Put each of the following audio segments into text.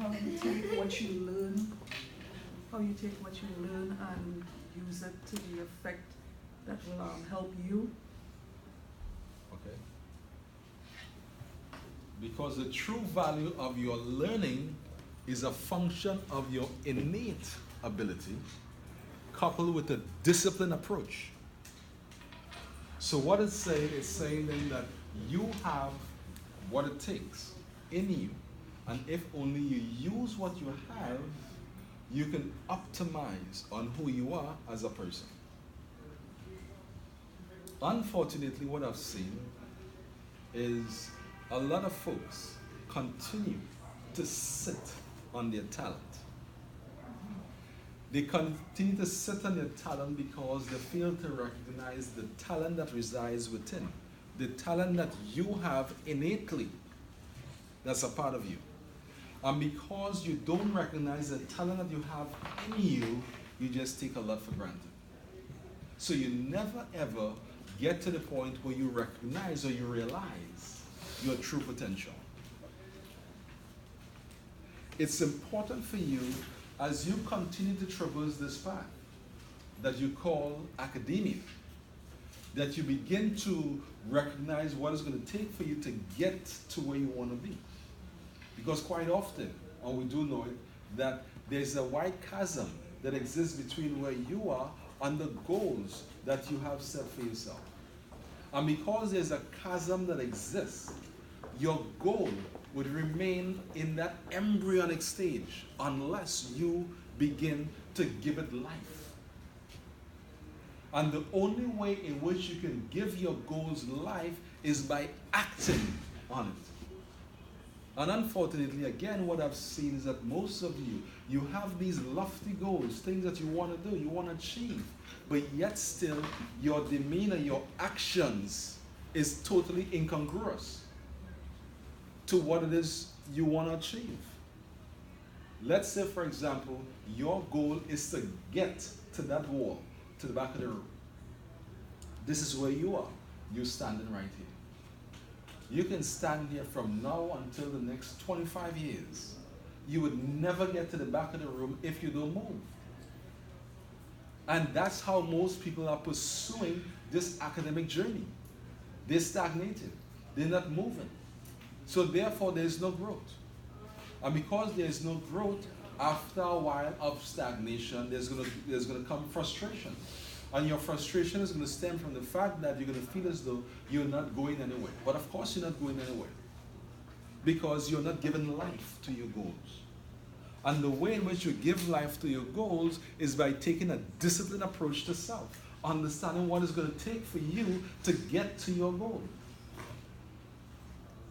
how you take what you learn, and use it to the effect that will help you. Okay. Because the true value of your learning is a function of your innate ability coupled with a disciplined approach. So what it's saying then that you have what it takes in you, and if only you use what you have, you can optimize on who you are as a person. Unfortunately, what I've seen is a lot of folks continue to sit on their talent. They continue to sit on their talent because they fail to recognize the talent that resides within, the talent that you have innately, that's a part of you. And because you don't recognize the talent that you have in you, you just take a lot for granted. So you never ever get to the point where you recognize or you realize your true potential. It's important for you as you continue to traverse this path that you call academia, that you begin to recognize what it's going to take for you to get to where you want to be. Because quite often, and we do know it, that there's a wide chasm that exists between where you are and the goals that you have set for yourself. And because there's a chasm that exists, your goal would remain in that embryonic stage unless you begin to give it life. And the only way in which you can give your goals life is by acting on it. And unfortunately, again, what I've seen is that most of you have these lofty goals, things that you want to do, you want to achieve, but yet still your demeanor, your actions is totally incongruous to what it is you want to achieve. Let's say, for example, your goal is to get to that wall, to the back of the room. This is where you are. You're standing right here. You can stand here from now until the next 25 years. You would never get to the back of the room if you don't move. And that's how most people are pursuing this academic journey. They're stagnated. They're not moving. So therefore, there is no growth. And because there is no growth, after a while of stagnation, there's going to come frustration. And your frustration is going to stem from the fact that you're going to feel as though you're not going anywhere. But of course you're not going anywhere, because you're not giving life to your goals. And the way in which you give life to your goals is by taking a disciplined approach to self, understanding what it's going to take for you to get to your goal.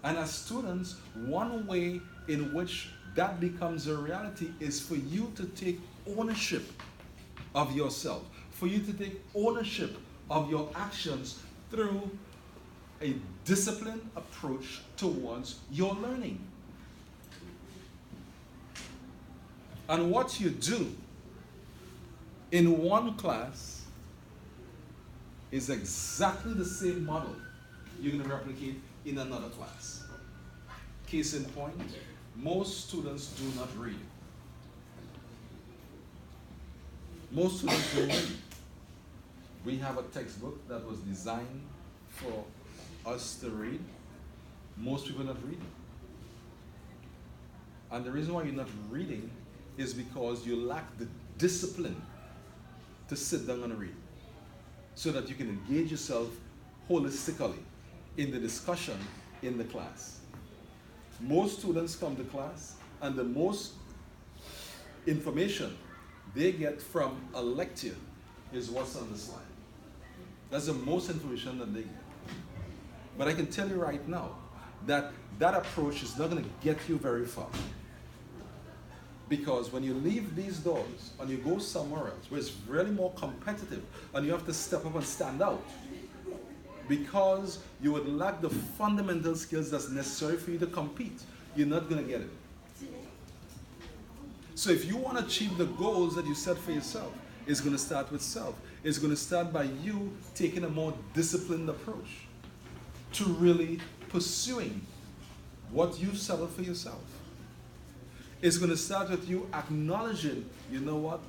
And as students, one way in which that becomes a reality is for you to take ownership of yourself, for you to take ownership of your actions through a disciplined approach towards your learning. And what you do in one class is exactly the same model you're going to replicate in another class. Case in point, most students do not read. Most students don't read. We have a textbook that was designed for us to read. Most people are not reading. And the reason why you're not reading is because you lack the discipline to sit down and read, so that you can engage yourself holistically in the discussion in the class. Most students come to class, and the most information they get from a lecture is what's on the slide. That's the most information that they get. But I can tell you right now that that approach is not going to get you very far. Because when you leave these doors and you go somewhere else where it's really more competitive and you have to step up and stand out, because you would lack the fundamental skills that's necessary for you to compete, you're not going to get it. So if you want to achieve the goals that you set for yourself, it's going to start with self. It's going to start by you taking a more disciplined approach to really pursuing what you've settled for yourself. It's going to start with you acknowledging, you know what?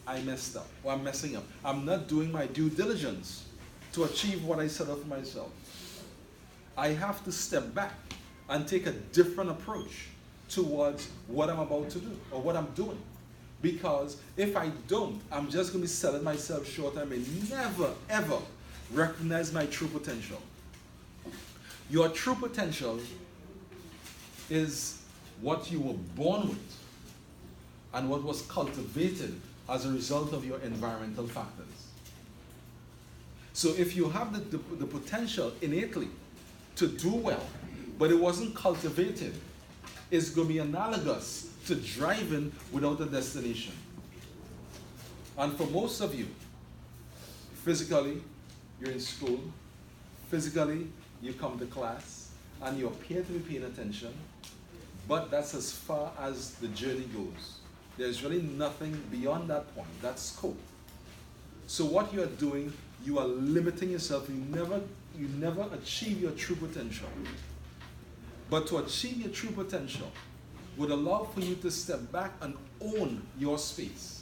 I messed up, or I'm messing up. I'm not doing my due diligence to achieve what I set up for myself. I have to step back and take a different approach towards what I'm about to do or what I'm doing. Because if I don't, I'm just going to be selling myself short. I may never, ever recognize my true potential. Your true potential is what you were born with and what was cultivated as a result of your environmental factors. So if you have the potential innately to do well, but it wasn't cultivated, it's going to be analogous to driving without a destination. And for most of you, physically, you're in school, physically, you come to class, and you appear to be paying attention, but that's as far as the journey goes. There's really nothing beyond that point, that scope. So what you're doing, you are limiting yourself. You never achieve your true potential. But to achieve your true potential would allow for you to step back and own your space.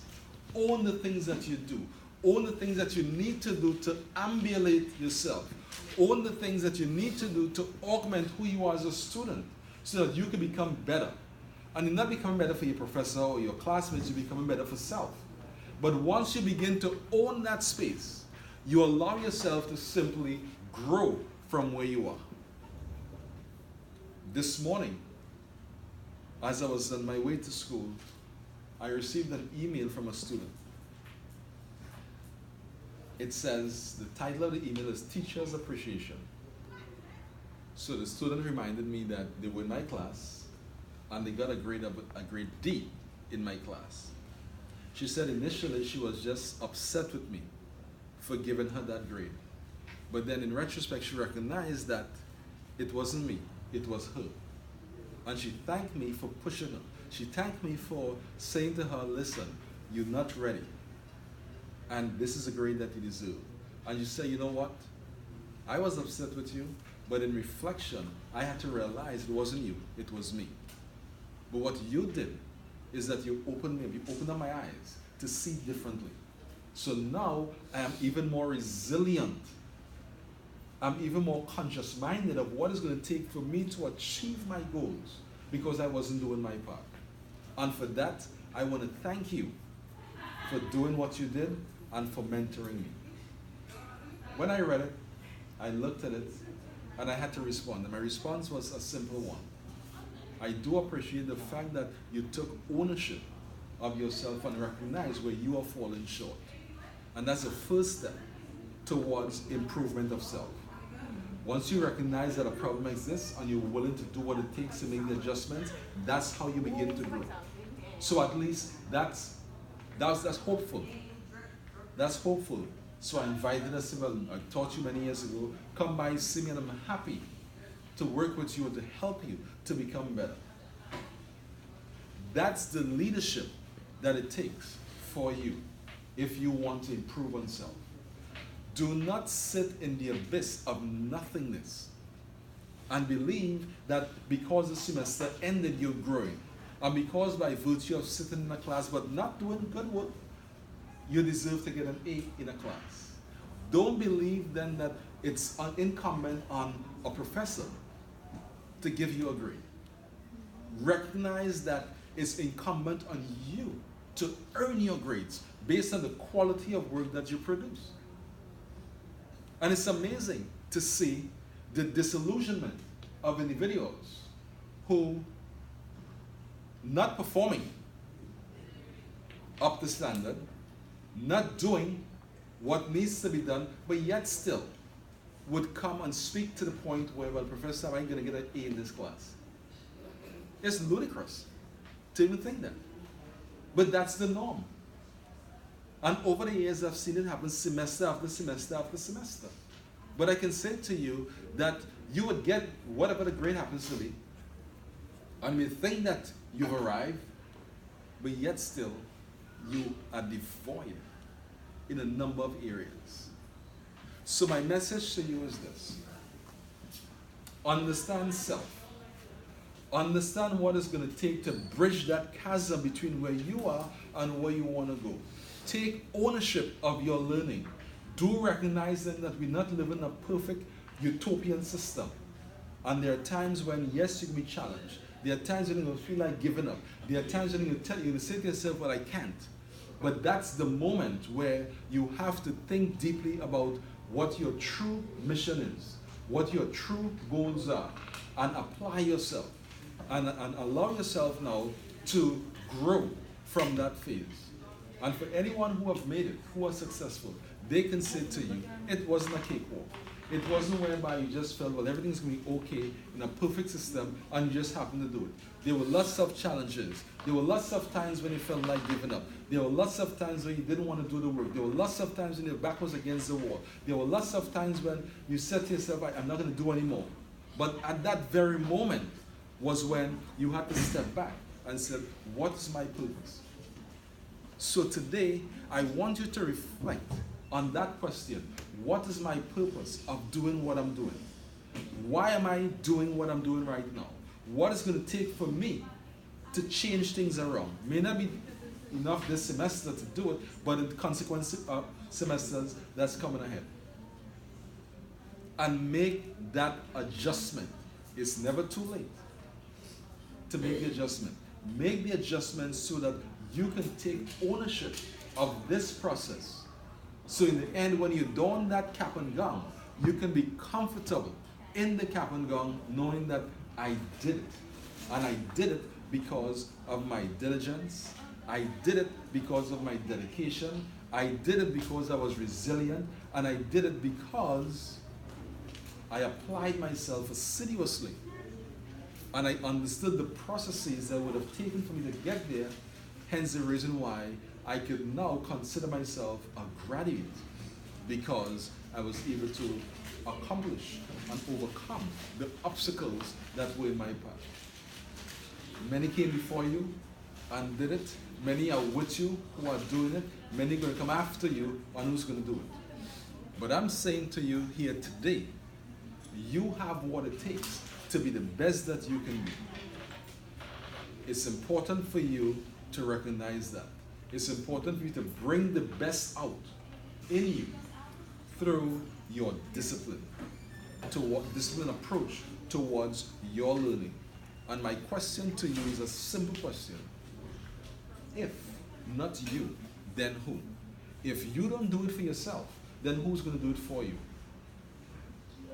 Own the things that you do. Own the things that you need to do to ambulate yourself. Own the things that you need to do to augment who you are as a student so that you can become better. And you're not becoming better for your professor or your classmates, you're becoming better for self. But once you begin to own that space, you allow yourself to simply grow from where you are. This morning, as I was on my way to school, I received an email from a student. It says, the title of the email is Teacher's Appreciation. So the student reminded me that they were in my class and they got a grade D in my class. She said initially she was just upset with me for giving her that grade. But then in retrospect, she recognized that it wasn't me, it was her. And she thanked me for pushing her. She thanked me for saying to her, listen, you're not ready. And this is a grade that you deserve. And you say, you know what? I was upset with you, but in reflection, I had to realize it wasn't you, it was me. But what you did is that you opened up my eyes to see differently. So now I am even more resilient. I'm even more conscious-minded of what it's going to take for me to achieve my goals because I wasn't doing my part. And for that, I want to thank you for doing what you did and for mentoring me. When I read it, I looked at it, and I had to respond. And my response was a simple one. I do appreciate the fact that you took ownership of yourself and recognized where you are falling short. And that's the first step towards improvement of self. Once you recognize that a problem exists and you're willing to do what it takes to make the adjustments, that's how you begin to grow. So at least that's hopeful. That's hopeful. So I invited us, I taught you many years ago, come by, see me, and I'm happy to work with you and to help you to become better. That's the leadership that it takes for you if you want to improve on self. Do not sit in the abyss of nothingness and believe that because the semester ended, you're growing. And because by virtue of sitting in a class but not doing good work, you deserve to get an A in a class. Don't believe then that it's incumbent on a professor to give you a grade. Recognize that it's incumbent on you to earn your grades based on the quality of work that you produce. And it's amazing to see the disillusionment of individuals who not performing up to standard, not doing what needs to be done, but yet still would come and speak to the point where, well, Professor, I'm going to get an A in this class. It's ludicrous to even think that. But that's the norm. And over the years, I've seen it happen semester after semester after semester. But I can say to you that you would get whatever the grade happens to be, and you think that you've arrived, but yet still you are devoid in a number of areas. So my message to you is this. Understand self. Understand what it's going to take to bridge that chasm between where you are and where you want to go. Take ownership of your learning. Do recognize then that we're not living in a perfect utopian system. And there are times when, yes, you can be challenged. There are times when you feel like giving up. There are times when you say to yourself, well, I can't. But that's the moment where you have to think deeply about what your true mission is, what your true goals are, and apply yourself. And allow yourself now to grow from that phase. And for anyone who have made it, who are successful, they can say to you, it wasn't a cakewalk. It wasn't whereby you just felt, well, everything's going to be okay in a perfect system and you just happened to do it. There were lots of challenges. There were lots of times when you felt like giving up. There were lots of times when you didn't want to do the work. There were lots of times when your back was against the wall. There were lots of times when you said to yourself, I'm not going to do anymore. But at that very moment was when you had to step back and said, what is my purpose? So today, I want you to reflect on that question. What is my purpose of doing what I'm doing? Why am I doing what I'm doing right now? What is going to take for me to change things around? May not be enough this semester to do it, but in consequent semesters that's coming ahead. And make that adjustment. It's never too late to make the adjustment. Make the adjustment so that you can take ownership of this process. So in the end, when you don that cap and gown, you can be comfortable in the cap and gown knowing that I did it. And I did it because of my diligence. I did it because of my dedication. I did it because I was resilient. And I did it because I applied myself assiduously. And I understood the processes that would have taken for me to get there. Hence the reason why I could now consider myself a graduate, because I was able to accomplish and overcome the obstacles that were in my path. Many came before you and did it. Many are with you who are doing it. Many are going to come after you on who's going to do it. But I'm saying to you here today, you have what it takes to be the best that you can be. It's important for you to recognize that. It's important for you to bring the best out in you through your discipline, disciplined approach towards your learning. And my question to you is a simple question. If not you, then who? If you don't do it for yourself, then who's going to do it for you?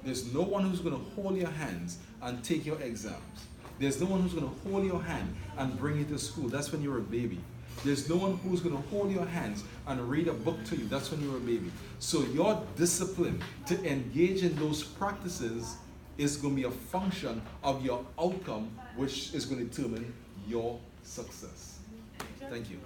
There's no one who's going to hold your hands and take your exams. There's no one who's going to hold your hand and bring you to school. That's when you're a baby. There's no one who's going to hold your hands and read a book to you. That's when you're a baby. So your discipline to engage in those practices is going to be a function of your outcome, which is going to determine your success. Thank you.